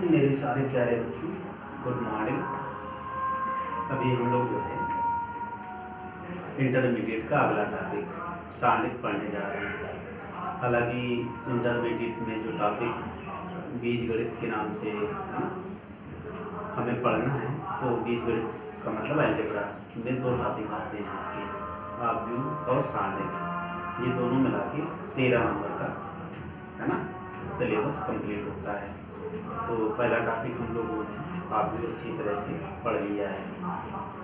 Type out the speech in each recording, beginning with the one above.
मेरे सारे प्यारे बच्चों, गुड मॉर्निंग। अभी हम लोग जो है इंटरमीडिएट का अगला टॉपिक सारणिक पढ़ने जा रहे हैं। हालांकि इंटरमीडिएट में जो टॉपिक बीजगणित के नाम से हमें पढ़ना है, तो बीजगणित का मतलब अलजेब्रा में दो टॉपिक आते हैं आपके, आव्यूह और सारणिक। ये दोनों मिला के 13 नंबर का है ना सिलेबस कंप्लीट होता है। तो पहला टॉपिक हम लोगों ने आव्यूह अच्छी तरह से पढ़ लिया है।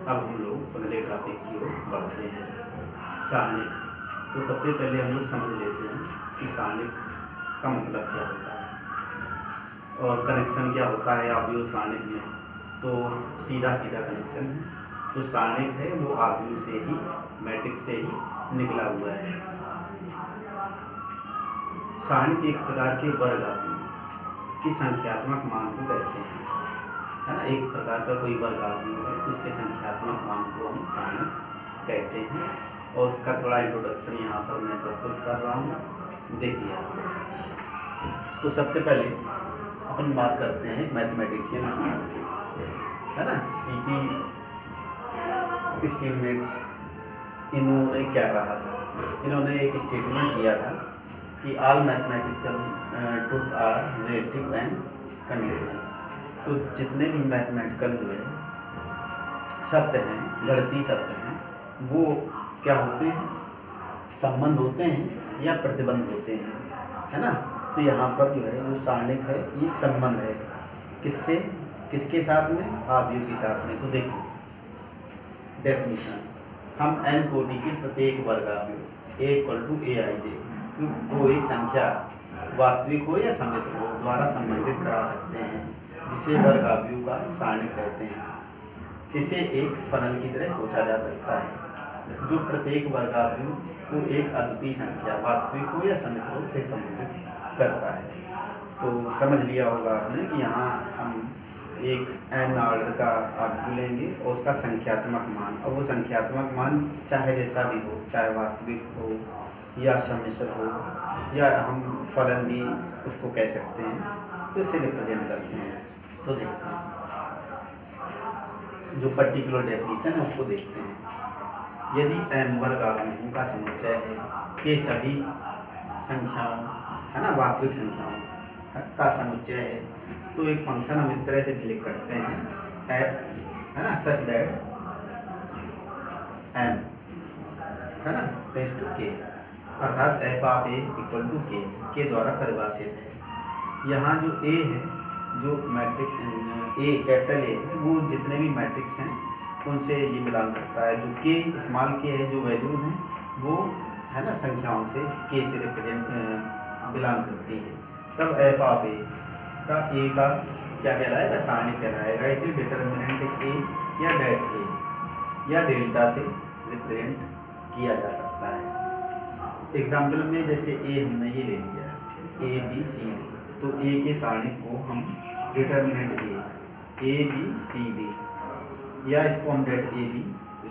अब हम लोग अगले टॉपिक की ओर बढ़ते हैं, सारणिक। तो सबसे पहले हम लोग समझ लेते हैं कि सारणिक का मतलब क्या होता है और कनेक्शन क्या होता है आव्यूह सारणिक में। तो सीधा सीधा कनेक्शन है। तो सारणिक है वो आव्यूह से ही, मैट्रिक्स से ही निकला हुआ है। सारणिक एक प्रकार के वर्ग आव्यूह की संख्यात्मक मान को कहते हैं, है ना। एक प्रकार का कोई वर्ग आव्यूह है तो उसके संख्यात्मक मान को हम सारणिक कहते हैं। और उसका थोड़ा इंट्रोडक्शन यहाँ पर मैं प्रस्तुत कर रहा हूँ, देखिए आप। तो सबसे पहले अपन बात करते हैं मैथमेटिशियन की, है ना, सीपी स्टीलमेट्स। इन्होंने क्या कहा था, इन्होंने एक स्टेटमेंट दिया था कि all mathematical truth are relative and conditional. तो जितने भी मैथमेटिकल जो है सत्य हैं, गणितीय सत्य हैं, वो क्या होते हैं, संबंध होते हैं या प्रतिबंध होते हैं, है ना। तो यहाँ पर जो है जो सारणिक है ये संबंध है, किससे, किसके साथ में, आव्यूह के साथ में। तो देखो डेफिनेशन, हम n कोटि के प्रत्येक वर्ग आव्यूह a इक्वल टू aij को एक संख्या वास्तविक हो या समित हो द्वारा संबंधित करा सकते हैं, जिसे वर्ग आव्यूह का सारणिक कहते हैं। इसे एक फलन की तरह सोचा जा सकता है जो प्रत्येक वर्ग आव्यूह को एक अद्वितीय संख्या वास्तविक हो या समित हो से संबंधित करता है। तो समझ लिया होगा आपने कि यहाँ हम एक n ऑर्डर का आव्यूह लेंगे और उसका संख्यात्मक मान, और वो संख्यात्मक मान चाहे जैसा भी हो, चाहे वास्तविक हो या सम्मिश्र हो या हम फलन भी उसको कह सकते हैं, तो इसे रिप्रेजेंट करते हैं। तो देखते हैं जो पर्टिकुलर डेफिनेशन है उसको देखते हैं। यदि n वर्ग आव्यूहों का समुच्चय है के सभी संख्याओं, है ना, वास्तविक संख्याओं का समुच्चय है, तो एक फंक्शन हम इस तरह से लिख सकते हैं f, है ना, सच दैट m, है ना, टेंड्स टू k, अर्थात f of a equal to k द्वारा परिभाषित है। यहाँ जो a है, जो मैट्रिक्स a कैपिटल A है, वो जितने भी मैट्रिक्स हैं उनसे ये बिलोंग करता है। जो k स्मॉल k है, जो वैल्यूज हैं वो, है ना, संख्याओं से k से रिप्रेजेंट बिलोंग करती है। तब f ऑफ a का a का क्या कहलाएगा, सारणिक कहलाएगा। इसे डिटर्मिनेंट a या डेट a या डेल्टा से रिप्रेजेंट किया जा सकता है। एग्जाम्पल में जैसे a हमने ये ले लिया a b c d, तो a के सारणिक को हम determinant a b c d या इसको हम डेट a b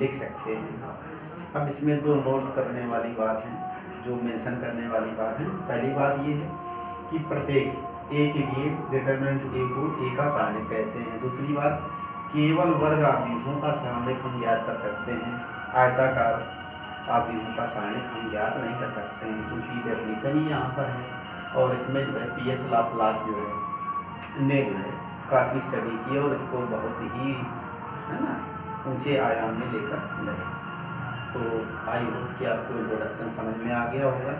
लिख सकते हैं। अब इसमें दो नोट करने वाली बात है, जो मेंशन करने वाली बात है। पहली बात ये है कि प्रत्येक a के लिए डिटर्मिनेंट a को a का सारणिक कहते हैं। दूसरी बात, केवल वर्ग आव्यूहों का सारणिक हम ज्ञात कर सकते हैं, आयताकार आव्यूहों का सारणिक हम ज्ञात नहीं कर सकते हैं, क्योंकि डेफिनेशन ही यहाँ पर है। और इसमें जो है पी एस लाप्लास जो है ने जो है काफ़ी स्टडी की और इसको बहुत ही, है ना, ऊंचे आयाम में लेकर गए। तो आई होप कि आपको इंट्रोडक्शन समझ में आ गया होगा।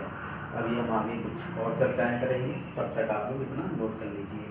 अभी हम आगे कुछ और चर्चाएं करेंगे, तब तक आप लोग इतना नोट कर लीजिए।